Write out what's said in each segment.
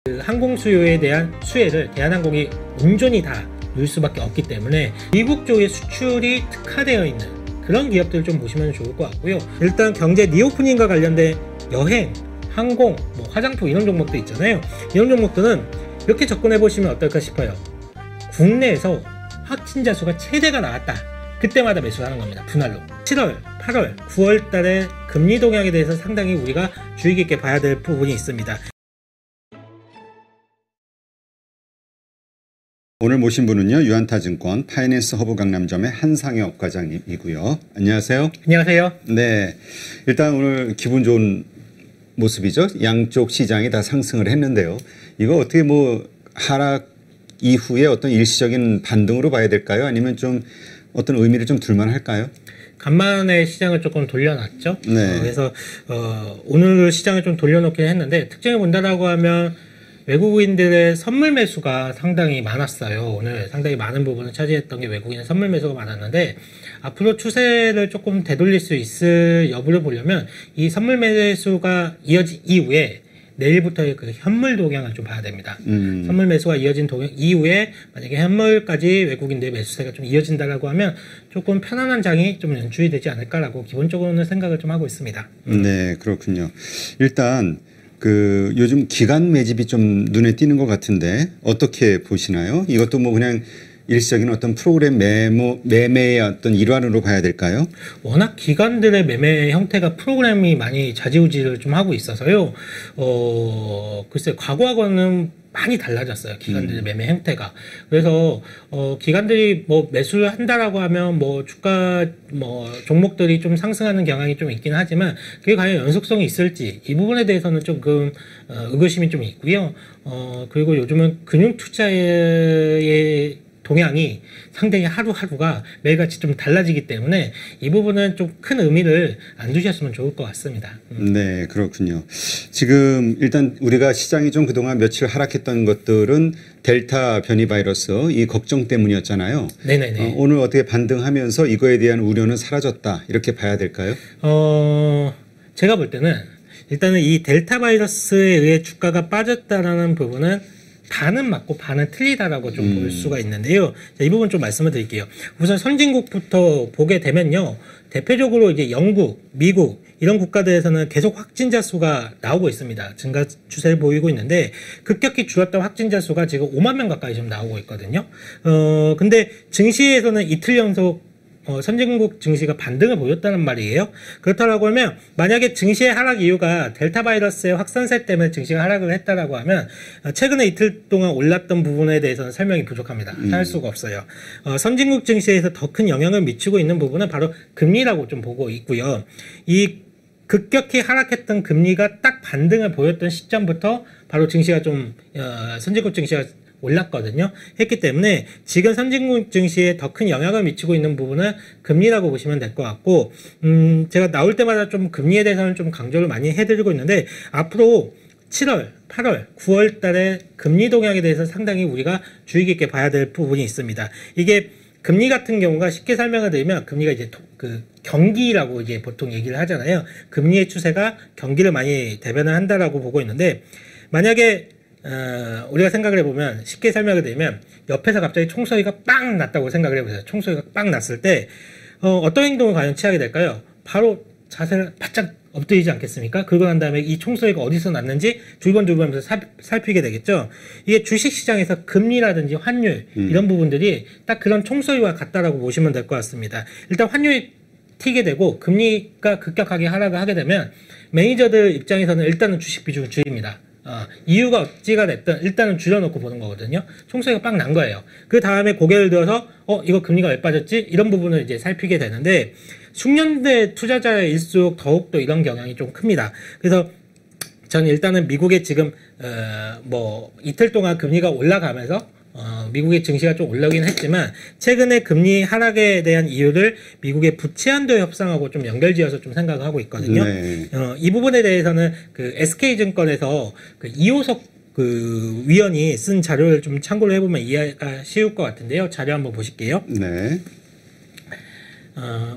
그 항공 수요에 대한 수혜를 대한항공이 온전히 다 누릴 수밖에 없기 때문에 미국 쪽의 수출이 특화되어 있는 그런 기업들을 좀 보시면 좋을 것 같고요. 일단 경제 리오프닝과 관련된 여행, 항공, 뭐 화장품 이런 종목도 있잖아요. 이런 종목들은 이렇게 접근해 보시면 어떨까 싶어요. 국내에서 확진자 수가 최대가 나왔다. 그때마다 매수하는 겁니다. 분할로. 7월, 8월, 9월 달에 금리 동향에 대해서 상당히 우리가 주의 깊게 봐야 될 부분이 있습니다. 오늘 모신 분은요, 유한타증권 파이낸스 허브 강남점의 한상혁 과장님이고요. 안녕하세요. 안녕하세요. 네, 일단 오늘 기분 좋은 모습이죠. 양쪽 시장이 다 상승을 했는데요. 이거 어떻게 뭐 하락 이후에 어떤 일시적인 반등으로 봐야 될까요? 아니면 좀 어떤 의미를 좀 둘만 할까요? 간만에 시장을 조금 돌려놨죠. 네. 그래서 오늘 시장을 좀 돌려놓긴 했는데 특징을 본다라고 하면 외국인들의 선물 매수가 상당히 많았어요. 오늘 상당히 많은 부분을 차지했던 게 외국인의 선물 매수가 많았는데 앞으로 추세를 조금 되돌릴 수 있을 여부를 보려면 이 선물 매수가 이어진 이후에 내일부터의 그 현물 동향을 좀 봐야 됩니다. 선물 매수가 이어진 동향 이후에 만약에 현물까지 외국인들의 매수세가 좀 이어진다라고 하면 조금 편안한 장이 좀 연출이 되지 않을까라고 기본적으로는 생각을 좀 하고 있습니다. 네, 그렇군요. 일단 그 요즘 기관 매집이 좀 눈에 띄는 것 같은데 어떻게 보시나요? 이것도 뭐 그냥 일시적인 어떤 프로그램 매매의 어떤 일환으로 봐야 될까요? 워낙 기관들의 매매 형태가 프로그램이 많이 좌지우지를 좀 하고 있어서요. 글쎄 과거하고는 많이 달라졌어요. 기관들의 매매 형태가. 그래서 기관들이 뭐 매수를 한다라고 하면 뭐 주가 뭐 종목들이 좀 상승하는 경향이 좀 있긴 하지만 그게 과연 연속성이 있을지 이 부분에 대해서는 조금 의구심이 좀 있고요. 그리고 요즘은 금융 투자의 동향이 상당히 하루하루가 매일같이 좀 달라지기 때문에 이 부분은 좀 큰 의미를 안 두셨으면 좋을 것 같습니다. 네, 그렇군요. 지금 일단 우리가 시장이 좀 그동안 며칠 하락했던 것들은 델타 변이 바이러스 이 걱정 때문이었잖아요. 네네네. 오늘 어떻게 반등하면서 이거에 대한 우려는 사라졌다 이렇게 봐야 될까요? 제가 볼 때는 일단은 이 델타 바이러스에 의해 주가가 빠졌다라는 부분은 반은 맞고 반은 틀리다라고 좀 볼 수가 있는데요. 자, 이 부분 좀 말씀을 드릴게요. 우선 선진국부터 보게 되면요. 대표적으로 이제 영국, 미국 이런 국가들에서는 계속 확진자 수가 나오고 있습니다. 증가 추세를 보이고 있는데 급격히 줄었던 확진자 수가 지금 5만 명 가까이 좀 나오고 있거든요. 근데 증시에서는 이틀 연속 선진국 증시가 반등을 보였다는 말이에요. 그렇다고 하면 만약에 증시의 하락 이유가 델타 바이러스의 확산세 때문에 증시가 하락을 했다라고 하면 최근에 이틀 동안 올랐던 부분에 대해서는 설명이 부족합니다. 할 수가 없어요. 선진국 증시에서 더 큰 영향을 미치고 있는 부분은 바로 금리라고 좀 보고 있고요. 이 급격히 하락했던 금리가 딱 반등을 보였던 시점부터 바로 증시가 좀 선진국 증시가 올랐거든요. 했기 때문에 지금 선진국 증시에 더 큰 영향을 미치고 있는 부분은 금리라고 보시면 될 것 같고 제가 나올 때마다 좀 금리에 대해서는 좀 강조를 많이 해드리고 있는데 앞으로 7월, 8월, 9월 달에 금리 동향에 대해서 상당히 우리가 주의 깊게 봐야 될 부분이 있습니다. 이게 금리 같은 경우가 쉽게 설명을 드리면 금리가 이제 그 경기라고 이제 보통 얘기를 하잖아요. 금리의 추세가 경기를 많이 대변을 한다라고 보고 있는데 만약에 우리가 생각을 해보면 쉽게 설명을 드리면 옆에서 갑자기 총소리가 빵 났다고 생각을 해보세요. 총소리가 빵 났을 때 어떤 행동을 과연 취하게 될까요? 바로 자세를 바짝 엎드리지 않겠습니까? 그러고 난 다음에 이 총소리가 어디서 났는지 두리번두리번하면서 살피게 되겠죠. 이게 주식시장에서 금리라든지 환율 이런 부분들이 딱 그런 총소리와 같다라고 보시면 될 것 같습니다. 일단 환율이 튀게 되고 금리가 급격하게 하락을 하게 되면 매니저들 입장에서는 일단은 주식 비중을 줄입니다. 이유가 어찌가 됐든 일단은 줄여놓고 보는 거거든요. 총소리가 빵 난 거예요. 그 다음에 고개를 들어서 이거 금리가 왜 빠졌지? 이런 부분을 이제 살피게 되는데 숙련대 투자자일수록 더욱더 이런 경향이 좀 큽니다. 그래서 저는 일단은 미국의 지금 뭐 이틀 동안 금리가 올라가면서 미국의 증시가 좀 올라오긴 했지만 최근에 금리 하락에 대한 이유를 미국의 부채 한도 협상하고 좀 연결지어서 좀 생각을 하고 있거든요. 네. 이 부분에 대해서는 그 SK증권에서 그 이호석 그 위원이 쓴 자료를 좀 참고를 해보면 이해가 쉬울 것 같은데요. 자료 한번 보실게요. 네.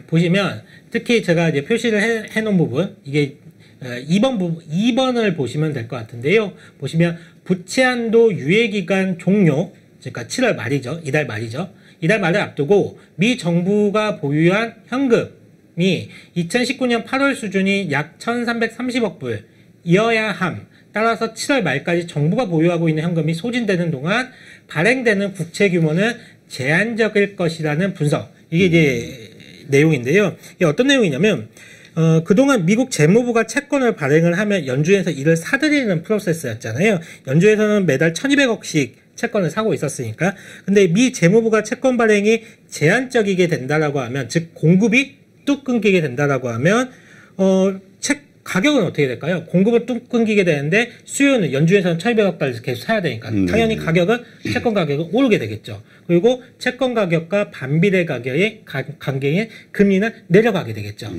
보시면 특히 제가 이제 표시를 해놓은 부분 이게 2번을 보시면 될 것 같은데요. 보시면 부채 한도 유예 기간 종료, 그러니까 7월 말이죠. 이달 말이죠. 이달 말을 앞두고 미 정부가 보유한 현금이 2019년 8월 수준이 약 1,330억 불이어야 함. 따라서 7월 말까지 정부가 보유하고 있는 현금이 소진되는 동안 발행되는 국채 규모는 제한적일 것이라는 분석. 이게 이제 내용인데요. 이게 어떤 내용이냐면 그동안 미국 재무부가 채권을 발행을 하면 연준에서 이를 사들이는 프로세스였잖아요. 연준에서는 매달 1,200억씩 채권을 사고 있었으니까. 근데 미 재무부가 채권 발행이 제한적이게 된다라고 하면, 즉 공급이 뚝 끊기게 된다라고 하면 가격은 어떻게 될까요? 공급은 뚝 끊기게 되는데 수요는 연준에서는 1,200억 달러 계속 사야 되니까 당연히 가격은 채권 가격은 오르게 되겠죠. 그리고 채권 가격과 반비례 가격의 관계인 금리는 내려가게 되겠죠.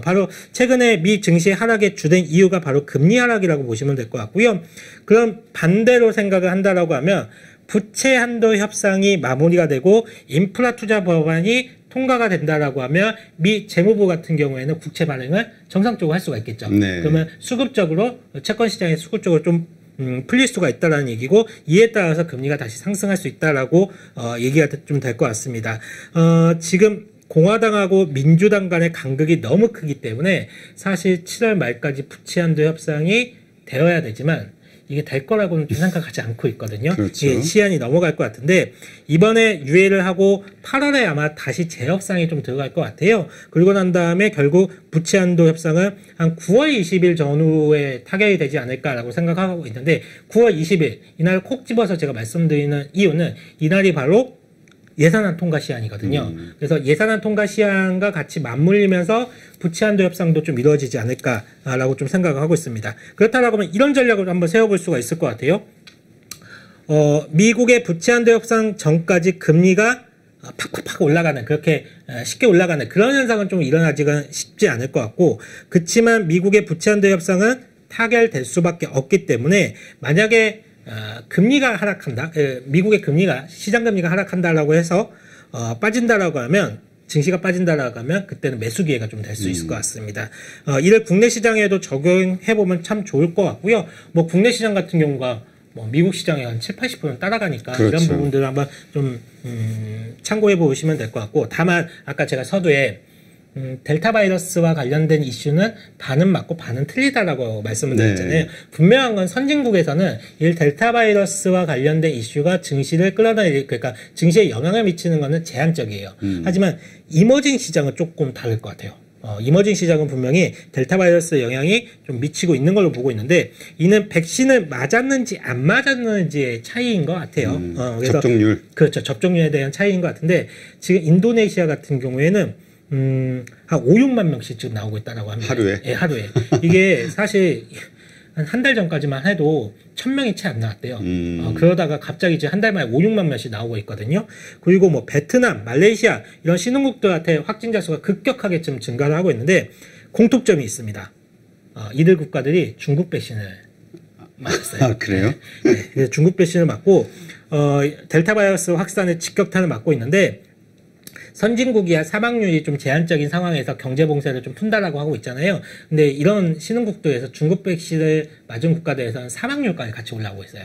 바로 최근에 미 증시 하락의 주된 이유가 바로 금리 하락이라고 보시면 될 것 같고요. 그럼 반대로 생각을 한다라고 하면 부채 한도 협상이 마무리가 되고 인프라 투자 법안이 통과가 된다라고 하면 미 재무부 같은 경우에는 국채 발행을 정상적으로 할 수가 있겠죠. 네. 그러면 수급적으로 채권 시장에 수급적으로 좀 풀릴 수가 있다라는 얘기고, 이에 따라서 금리가 다시 상승할 수 있다라고 얘기가 좀 될 것 같습니다. 지금 공화당하고 민주당 간의 간극이 너무 크기 때문에 사실 7월 말까지 부채 한도 협상이 되어야 되지만 이게 될 거라고는 좀 생각하지 않고 있거든요. 그렇죠. 이게 시한이 넘어갈 것 같은데 이번에 유예를 하고 8월에 아마 다시 재협상이 좀 들어갈 것 같아요. 그리고 난 다음에 결국 부채 한도 협상은 한 9월 20일 전후에 타결이 되지 않을까라고 생각하고 있는데, 9월 20일 이날 콕 집어서 제가 말씀드리는 이유는 이날이 바로 예산안 통과 시한이거든요. 그래서 예산안 통과 시한과 같이 맞물리면서 부채 한도 협상도 좀 이루어지지 않을까라고 좀 생각을 하고 있습니다. 그렇다라고 하면 이런 전략을 한번 세워볼 수가 있을 것 같아요. 미국의 부채 한도 협상 전까지 금리가 팍팍팍 올라가는, 그렇게 쉽게 올라가는 그런 현상은 좀 일어나지가 쉽지 않을 것 같고, 그렇지만 미국의 부채 한도 협상은 타결될 수밖에 없기 때문에 만약에 금리가 하락한다, 미국의 금리가, 시장 금리가 하락한다라고 해서 빠진다라고 하면, 증시가 빠진다라고 하면 그때는 매수 기회가 좀 될 수 있을 것 같습니다. 이를 국내 시장에도 적용해보면 참 좋을 것 같고요. 뭐 국내 시장 같은 경우가 뭐 미국 시장에 한 70-80%는 따라가니까 그렇죠. 이런 부분들을 한번 좀 참고해 보시면 될 것 같고, 다만 아까 제가 서두에 델타 바이러스와 관련된 이슈는 반은 맞고 반은 틀리다라고 말씀을 드렸잖아요. 네. 분명한 건 선진국에서는 이 델타 바이러스와 관련된 이슈가 증시를 끌어내릴, 그러니까 증시에 영향을 미치는 것은 제한적이에요. 하지만 이머징 시장은 조금 다를 것 같아요. 이머징 시장은 분명히 델타 바이러스 영향이 좀 미치고 있는 걸로 보고 있는데, 이는 백신을 맞았는지 안 맞았는지의 차이인 것 같아요. 그래서 접종률. 그렇죠. 접종률에 대한 차이인 것 같은데, 지금 인도네시아 같은 경우에는 한 5-6만 명씩 지금 나오고 있다라고 합니다. 하루에? 예, 하루에. 이게 사실 한 달 전까지만 해도 1,000명이 채 안 나왔대요. 그러다가 갑자기 이제 한 달 만에 5-6만 명씩 나오고 있거든요. 그리고 뭐 베트남, 말레이시아 이런 신흥국들한테 확진자 수가 급격하게 좀 증가를 하고 있는데 공통점이 있습니다. 이들 국가들이 중국 백신을 맞았어요. 아, 그래요? 네, 그래서 중국 백신을 맞고 델타 바이러스 확산의 직격탄을 맞고 있는데, 선진국이야 사망률이 좀 제한적인 상황에서 경제 봉쇄를 좀 푼다라고 하고 있잖아요. 근데 이런 신흥국들에서 중국 백신을 맞은 국가들에서는 사망률까지 같이 올라오고 있어요.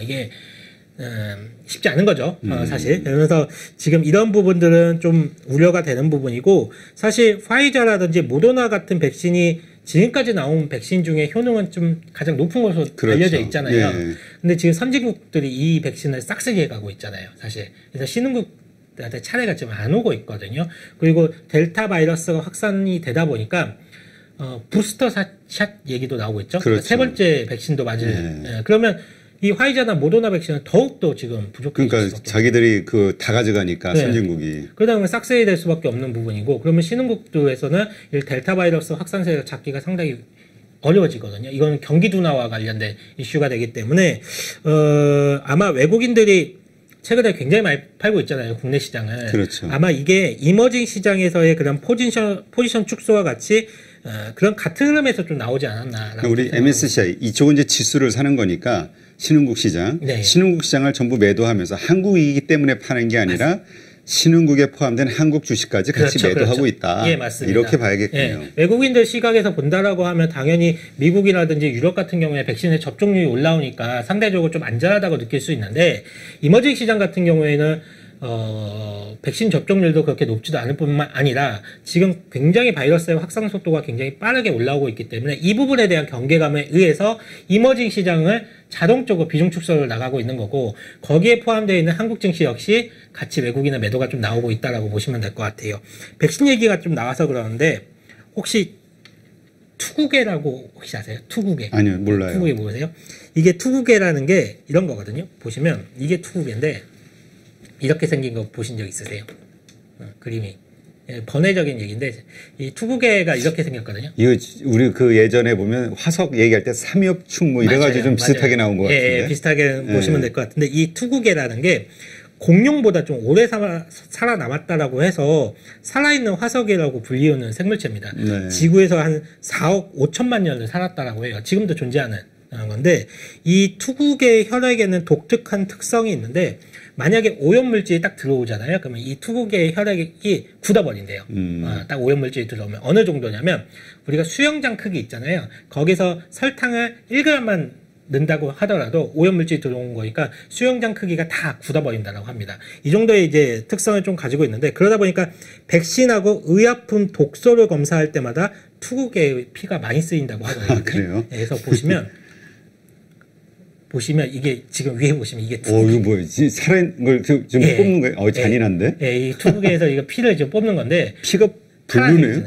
이게 쉽지 않은 거죠. 사실. 그래서 지금 이런 부분들은 좀 우려가 되는 부분이고, 사실 파이자라든지 모더나 같은 백신이 지금까지 나온 백신 중에 효능은 좀 가장 높은 것으로 그렇죠. 알려져 있잖아요. 예. 근데 지금 선진국들이 이 백신을 싹쓸이 해가고 있잖아요. 사실. 그래서 신흥국 한테 차례가 지금 안 오고 있거든요. 그리고 델타 바이러스가 확산이 되다 보니까 부스터 샷 얘기도 나오고 있죠. 그렇죠. 세 번째 백신도 맞을. 예, 그러면 이 화이자나 모더나 백신은 더욱더 지금 부족해질 그러니까 수밖에 자기들이 다 가져가니까. 네. 선진국이. 그러다 보면 싹쓸이 될 수밖에 없는 부분이고, 그러면 신흥국들에서는 이 델타 바이러스 확산세를 잡기가 상당히 어려워지거든요. 이건 경기 둔화와 관련된 이슈가 되기 때문에 아마 외국인들이 최근에 굉장히 많이 팔고 있잖아요, 국내 시장을. 그렇죠. 아마 이게 이머징 시장에서의 그런 포지션 축소와 같이 그런 같은 흐름에서 좀 나오지 않았나. 우리 MSCI 이쪽은 이제 지수를 사는 거니까 신흥국 시장, 네. 신흥국 시장을 전부 매도하면서 한국이기 때문에 파는 게 아니라 신흥국에 포함된 한국 주식까지 같이 그렇죠, 매도하고 그렇죠. 있다. 예, 맞습니다. 이렇게 봐야겠군요. 예, 외국인들 시각에서 본다라고 하면 당연히 미국이라든지 유럽 같은 경우에 백신의 접종률이 올라오니까 상대적으로 좀 안전하다고 느낄 수 있는데 이머징 시장 같은 경우에는 백신 접종률도 그렇게 높지도 않을 뿐만 아니라 지금 굉장히 바이러스의 확산 속도가 굉장히 빠르게 올라오고 있기 때문에 이 부분에 대한 경계감에 의해서 이머징 시장을 자동적으로 비중 축소를 나가고 있는 거고 거기에 포함되어 있는 한국 증시 역시 같이 외국인의 매도가 좀 나오고 있다라고 보시면 될 것 같아요. 백신 얘기가 좀 나와서 그러는데 혹시 투구개라고 혹시 아세요? 투구개. 아니요, 몰라요. 투구개 모르세요? 이게 투구개라는 게 이런 거거든요. 보시면 이게 투구개인데 이렇게 생긴 거 보신 적 있으세요? 그림이. 번외적인 얘기인데 이 투구개가 이렇게 생겼거든요. 이거 우리 그 예전에 보면 화석 얘기할 때 삼엽충 뭐 이래가지고 좀 비슷하게 나온 것 같은데. 예, 비슷하게 보시면 될 것 같은데 이 투구개라는 게 공룡보다 좀 오래 살아남았다라고 해서 살아있는 화석이라고 불리우는 생물체입니다. 네. 지구에서 한 4억 5천만 년을 살았다라고 해요. 지금도 존재하는 건데 이 투구개 혈액에는 독특한 특성이 있는데 만약에 오염물질이 딱 들어오잖아요. 그러면 이 투구개의 혈액이 굳어버린대요. 딱 오염물질이 들어오면 어느 정도냐면 우리가 수영장 크기 있잖아요. 거기서 설탕을 1g만 넣는다고 하더라도 오염물질이 들어온 거니까 수영장 크기가 다 굳어버린다고 합니다. 이 정도의 이제 특성을 좀 가지고 있는데 그러다 보니까 백신하고 의약품 독소를 검사할 때마다 투구개의 피가 많이 쓰인다고 하거든요. 아, 그래요? 그래서 보시면 이게 지금 위에 보시면 이게 이거 뭐야? 살아있는 걸 좀 뽑는 거예요? 잔인한데? 이 투구개에서 이거 피를 지금 뽑는 건데 피가 블루네요?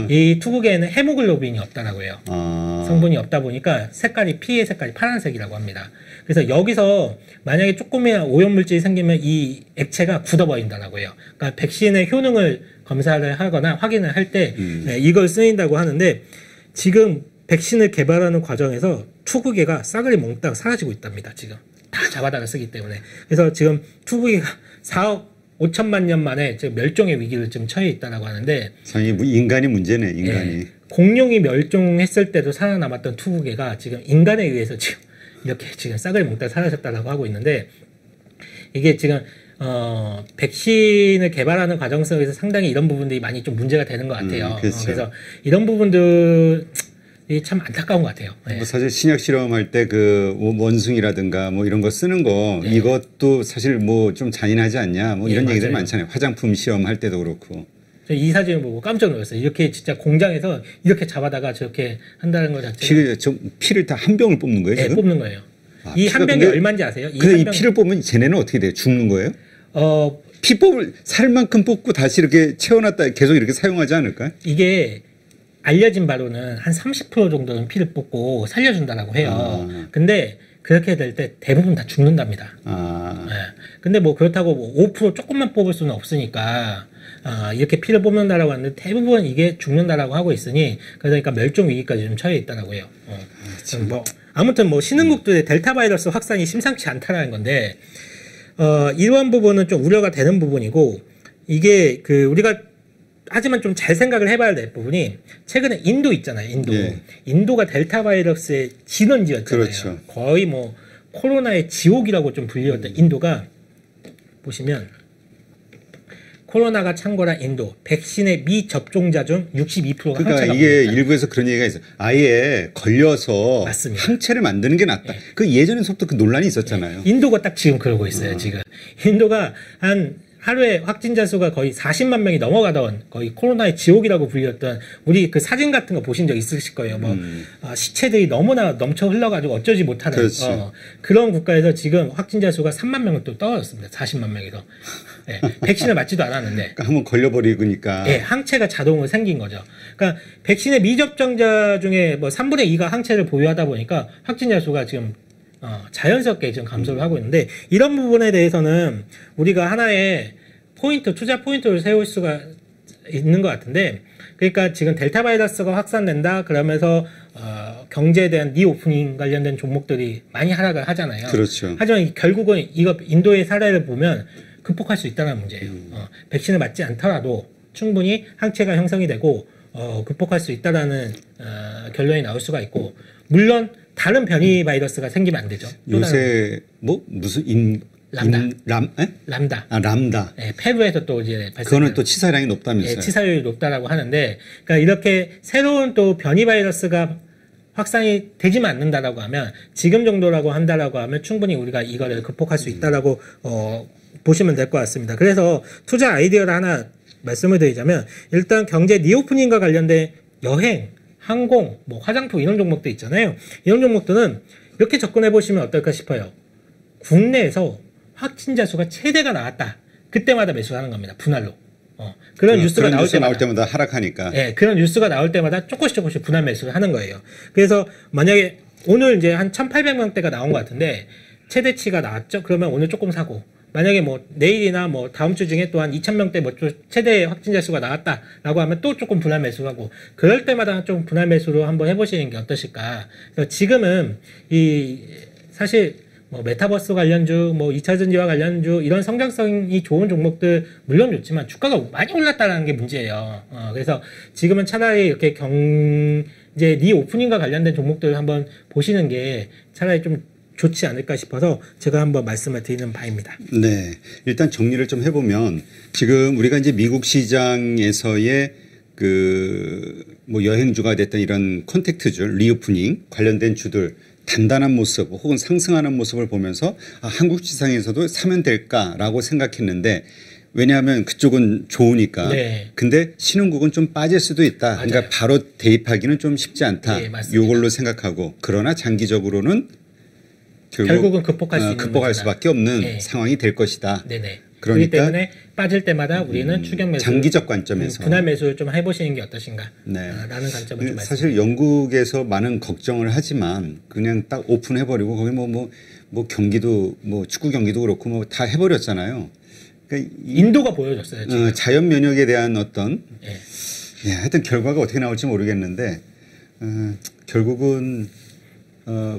이 투구개에는 헤모글로빈이 없다라고 해요. 아. 성분이 없다 보니까 피의 색깔이 파란색이라고 합니다. 그래서 여기서 만약에 조금의 오염물질이 생기면 이 액체가 굳어버린다라고 해요. 그러니까 백신의 효능을 검사를 하거나 확인을 할 때 이걸 쓰인다고 하는데 지금 백신을 개발하는 과정에서 투구개가 싸그리 몽땅 사라지고 있답니다. 지금 다 잡아다가 쓰기 때문에. 그래서 지금 투구개가 4억 5천만 년 만에 지금 멸종의 위기를 지금 처해 있다라고 하는데. 참 인간이 문제네, 인간이. 예, 공룡이 멸종했을 때도 살아남았던 투구개가 지금 인간에 의해서 지금 이렇게 지금 싸그리 몽땅 사라졌다라고 하고 있는데 이게 지금 백신을 개발하는 과정 속에서 상당히 이런 부분들이 많이 좀 문제가 되는 것 같아요. 그렇죠. 그래서 이런 부분들이 참 안타까운 것 같아요. 네. 뭐 사실 신약 실험할 때 그 원숭이라든가 뭐 이런 거 쓰는 거 이것도 사실 뭐 좀 잔인하지 않냐 뭐 이런 얘기들 많잖아요. 화장품 시험할 때도 그렇고. 이 사진을 보고 깜짝 놀랐어요. 이렇게 진짜 공장에서 이렇게 잡아다가 저렇게 한다는 것 자체가. 피를 다 한 병을 뽑는 거예요? 네, 지금? 뽑는 거예요. 아, 이 한 병이 얼마인지 아세요? 근데 이 피를 뽑으면 쟤네는 어떻게 돼요? 죽는 거예요? 피 살만큼 뽑고 다시 이렇게 채워놨다 계속 이렇게 사용하지 않을까요? 이게 알려진 바로는 한 30% 정도는 피를 뽑고 살려준다라고 해요. 근데 그렇게 될 때 대부분 다 죽는답니다. 네. 근데 뭐 그렇다고 뭐 5% 조금만 뽑을 수는 없으니까 이렇게 피를 뽑는다라고 하는데 대부분 이게 죽는다라고 하고 있으니 그러니까 멸종 위기까지 좀 처해 있다라고 해요. 뭐 아무튼 뭐 신흥국들의 델타 바이러스 확산이 심상치 않다라는 건데 이러한 부분은 좀 우려가 되는 부분이고 이게 우리가 하지만 좀 잘 생각을 해봐야 될 부분이 최근에 인도 있잖아요. 인도가 델타 바이러스의 진원지였잖아요. 그렇죠. 거의 뭐 코로나의 지옥이라고 좀 불리웠던 인도가 보시면 코로나가 창궐한 인도 백신의 미접종자 중 62%가 그러니까 이게 일부에서 그런 얘기가 있어요. 아예 걸려서 맞습니다. 항체를 만드는 게 낫다. 그 예전에서부터 그 논란이 있었잖아요. 인도가 딱 지금 그러고 있어요. 지금 인도가 하루에 확진자 수가 거의 40만 명이 넘어가던 거의 코로나의 지옥이라고 불렸던 우리 그 사진 같은 거 보신 적 있으실 거예요. 뭐 시체들이 너무나 넘쳐 흘러가지고 어쩌지 못하는 그런 국가에서 지금 확진자 수가 3만 명은 또 떨어졌습니다. 40만 명에서. 네, 백신을 맞지도 않았는데. 그러니까 한번 걸려버리니까. 네, 항체가 자동으로 생긴 거죠. 그러니까 백신의 미접종자 중에 뭐 3분의 2가 항체를 보유하다 보니까 확진자 수가 지금 자연스럽게 지금 감소를 하고 있는데 이런 부분에 대해서는 우리가 하나의 투자 포인트를 세울 수가 있는 것 같은데 그러니까 지금 델타 바이러스가 확산된다 그러면서 경제에 대한 리오프닝 관련된 종목들이 많이 하락을 하잖아요. 그렇죠. 하지만 결국은 이거 인도의 사례를 보면 극복할 수 있다는 문제예요. 백신을 맞지 않더라도 충분히 항체가 형성이 되고 극복할 수 있다라는 결론이 나올 수가 있고 물론 다른 변이 바이러스가 생기면 안 되죠. 요새 뭐 무슨 람다. 아, 람다. 예, 페루에서 또 이제 그거는 또 치사량이 높다면서요? 예, 치사율이 높다라고 하는데, 그러니까 이렇게 새로운 또 변이 바이러스가 확산이 되지만 않는다라고 하면, 지금 정도라고 한다라고 하면 충분히 우리가 이거를 극복할 수 있다라고 보시면 될 것 같습니다. 그래서 투자 아이디어를 하나 말씀을 드리자면, 일단 경제 리오프닝과 관련된 여행, 항공, 뭐 화장품 이런 종목도 있잖아요. 이런 종목들은 이렇게 접근해 보시면 어떨까 싶어요. 국내에서 확진자 수가 최대가 나왔다. 그때마다 매수하는 겁니다. 분할로. 그런 뉴스가 나올 때마다 하락하니까. 예, 그런 뉴스가 나올 때마다 조금씩 분할 매수를 하는 거예요. 그래서 만약에 오늘 이제 한 1,800명대가 나온 것 같은데 최대치가 나왔죠. 그러면 오늘 조금 사고. 만약에 뭐 내일이나 뭐 다음 주 중에 또 한 2,000명대 뭐 최대 확진자 수가 나왔다라고 하면 또 조금 분할 매수하고 그럴 때마다 좀 분할 매수로 한번 해보시는 게 어떠실까. 그래서 지금은 사실 뭐 메타버스 관련주, 뭐 2차 전지와 관련주 이런 성장성이 좋은 종목들 물론 좋지만 주가가 많이 올랐다는 게 문제예요. 그래서 지금은 차라리 이렇게 경제 리오프닝과 관련된 종목들을 한번 보시는 게 차라리 좀 좋지 않을까 싶어서 제가 한번 말씀을 드리는 바입니다. 네. 일단 정리를 좀 해보면 지금 우리가 이제 미국 시장에서의 뭐 여행주가 됐던 이런 컨택트주, 리오프닝 관련된 주들 단단한 모습 혹은 상승하는 모습을 보면서 한국 시장에서도 사면 될까라고 생각했는데 왜냐하면 그쪽은 좋으니까. 네. 근데 신흥국은 좀 빠질 수도 있다. 맞아요. 그러니까 바로 대입하기는 좀 쉽지 않다. 네, 이걸로 생각하고 그러나 장기적으로는 결국은 극복할 수밖에 없는 네. 상황이 될 것이다. 네네. 그렇기 때문에 빠질 때마다 우리는 추격 매수, 장기적 관점에서 분할 매수를 좀 해보시는 게 어떠신가? 네. 라는 관점을 좀 사실 영국에서 많은 걱정을 하지만 그냥 딱 오픈해버리고 거기 뭐 경기도 뭐 축구 경기도 그렇고 뭐 다 해버렸잖아요. 그러니까 인도가 보여줬어요. 지금. 자연 면역에 대한 어떤 하여튼 결과가 어떻게 나올지 모르겠는데 결국은.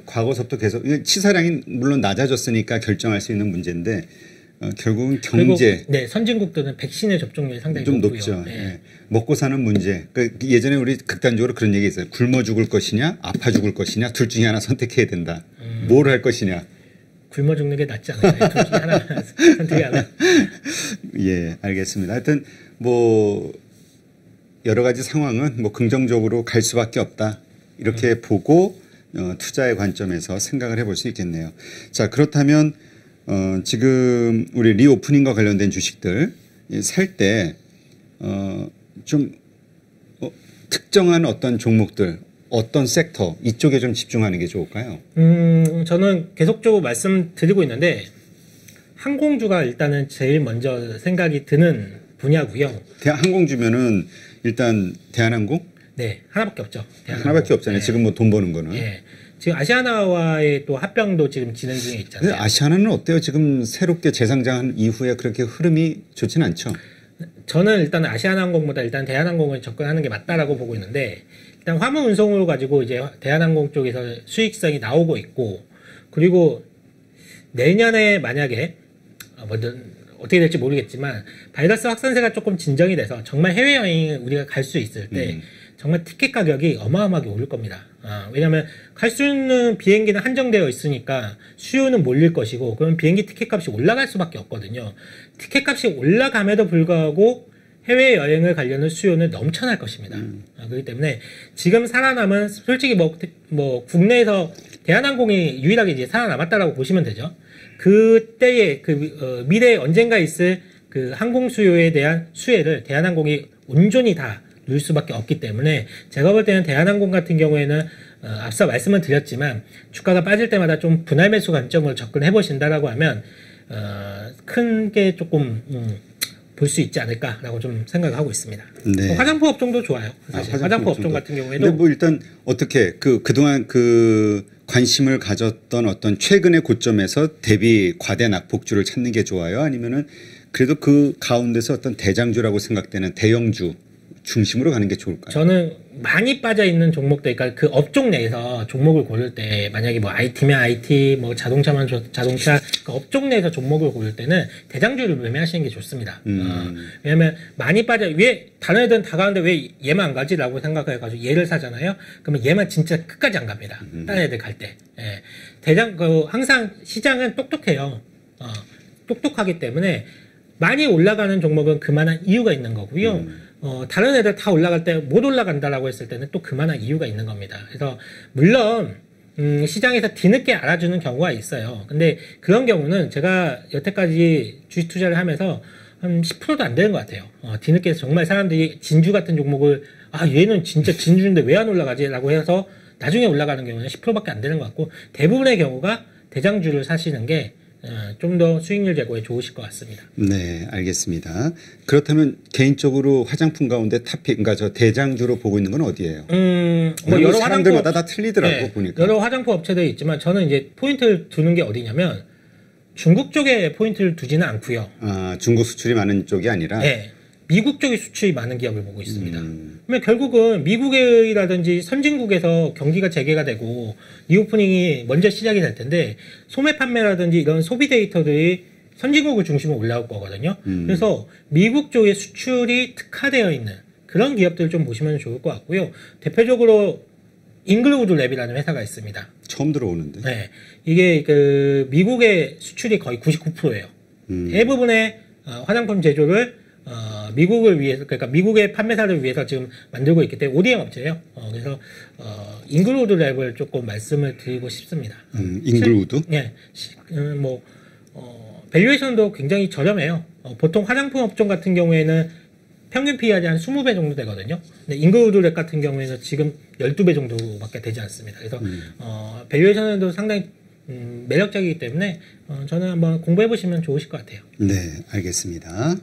과거서부터 계속 치사량이 물론 낮아졌으니까 결정할 수 있는 문제인데 결국은 경제 네 선진국들은 백신의 접종률이 상당히 좀 높죠. 네. 먹고 사는 문제. 예전에 우리 극단적으로 그런 얘기 있어요. 굶어 죽을 것이냐 아파 죽을 것이냐 둘 중에 하나 선택해야 된다. 뭘 할 것이냐. 굶어 죽는 게 낫지 않을까요? 둘 중에 하나 선택하나. 예, 알겠습니다. 하여튼 뭐 여러 가지 상황은 뭐 긍정적으로 갈 수밖에 없다. 이렇게 보고 투자의 관점에서 생각을 해볼 수 있겠네요. 자, 그렇다면 지금 우리 리오프닝과 관련된 주식들 살 때 좀 특정한 어떤 종목들, 어떤 섹터 이쪽에 좀 집중하는 게 좋을까요? 저는 계속적으로 말씀드리고 있는데 항공주가 일단은 제일 먼저 생각이 드는 분야고요. 항공주면은 일단 대한항공? 네, 하나밖에 없죠. 하나밖에 없잖아요. 네. 지금 뭐 돈 버는 거는. 네. 지금 아시아나와의 또 합병도 지금 진행 중에 있잖아요. 근데 아시아나는 어때요? 지금 새롭게 재상장한 이후에 그렇게 흐름이 좋지는 않죠. 저는 일단 아시아나항공보다 일단 대한항공을 접근하는 게 맞다라고 보고 있는데 일단 화물 운송으로 가지고 이제 대한항공 쪽에서 수익성이 나오고 있고 그리고 내년에 만약에 어떻게 될지 모르겠지만 바이러스 확산세가 조금 진정이 돼서 정말 해외여행을 우리가 갈 수 있을 때 정말 티켓 가격이 어마어마하게 오를 겁니다. 왜냐하면 갈 수 있는 비행기는 한정되어 있으니까 수요는 몰릴 것이고 그럼 비행기 티켓 값이 올라갈 수밖에 없거든요. 티켓 값이 올라감에도 불구하고 해외여행을 가려는 수요는 넘쳐날 것입니다. 그렇기 때문에 지금 살아남은 솔직히 뭐 국내에서 대한항공이 유일하게 이제 살아남았다라고 보시면 되죠. 그때의 미래에 언젠가 있을 그 항공 수요에 대한 수혜를 대한항공이 온전히 다 누릴 수밖에 없기 때문에 제가 볼 때는 대한항공 같은 경우에는 앞서 말씀을 드렸지만 주가가 빠질 때마다 좀 분할 매수 관점으로 접근해 보신다라고 하면 큰 게 조금 볼 수 있지 않을까라고 좀 생각하고 있습니다. 네. 화장품 업종도 좋아요. 사실. 화장품 업종 같은 경우에도. 근데 뭐 일단 어떻게 그동안 관심을 가졌던 어떤 최근의 고점에서 대비 과대 낙폭주를 찾는 게 좋아요? 아니면은 그래도 그 가운데서 어떤 대장주라고 생각되는 대형주 중심으로 가는 게 좋을까요? 저는 많이 빠져 있는 종목들, 그러니까 그 업종 내에서 종목을 고를 때 만약에 뭐 IT면 IT, 뭐 자동차면 자동차, 그 업종 내에서 종목을 고를 때는 대장주를 매매하시는 게 좋습니다. 왜냐면 많이 빠져 왜 다른 애들은 다 가는데 왜 얘만 안 가지라고 생각해가지고 얘를 사잖아요. 그러면 얘만 진짜 끝까지 안 갑니다. 다른 애들 갈 때. 예. 항상 시장은 똑똑해요. 똑똑하기 때문에 많이 올라가는 종목은 그만한 이유가 있는 거고요. 다른 애들 다 올라갈 때 못 올라간다라고 했을 때는 또 그만한 이유가 있는 겁니다. 그래서 물론 시장에서 뒤늦게 알아주는 경우가 있어요. 근데 그런 경우는 제가 여태까지 주식 투자를 하면서 한 10%도 안 되는 것 같아요. 뒤늦게 정말 사람들이 진주 같은 종목을 얘는 진짜 진주인데 왜 안 올라가지? 라고 해서 나중에 올라가는 경우는 10%밖에 안 되는 것 같고 대부분의 경우가 대장주를 사시는 게 좀 더 수익률 제고에 좋으실 것 같습니다. 네, 알겠습니다. 그렇다면 개인적으로 화장품 가운데 탑픽, 그러니까 저 대장주로 보고 있는 건 어디예요? 뭐 여러 사람들마다 다 틀리더라고 보니까. 여러 화장품 업체들이 있지만 저는 이제 포인트를 두는 게 어디냐면 중국 쪽에 포인트를 두지는 않고요. 중국 수출이 많은 쪽이 아니라. 네. 미국 쪽에 수출이 많은 기업을 보고 있습니다. 그러면 결국은 미국이라든지 선진국에서 경기가 재개가 되고 리오프닝이 먼저 시작이 될 텐데 소매 판매라든지 이런 소비 데이터들이 선진국을 중심으로 올라올 거거든요. 그래서 미국 쪽에 수출이 특화되어 있는 그런 기업들을 좀 보시면 좋을 것 같고요. 대표적으로 잉글우드 랩이라는 회사가 있습니다. 처음 들어오는데. 네. 이게 그 미국의 수출이 거의 99%예요. 대부분의 화장품 제조를 미국을 위해서, 그러니까 미국의 판매사를 위해서 지금 만들고 있기 때문에 ODM 업체예요. 그래서 잉글우드 랩을 조금 말씀을 드리고 싶습니다. 잉글우드? 네. 밸류에이션도 굉장히 저렴해요. 보통 화장품 업종 같은 경우에는 평균 PER이 한 20배 정도 되거든요. 근데 잉글우드 랩 같은 경우에는 지금 12배 정도밖에 되지 않습니다. 그래서 밸류에이션도 상당히 매력적이기 때문에 저는 한번 공부해 보시면 좋으실 것 같아요. 네, 알겠습니다.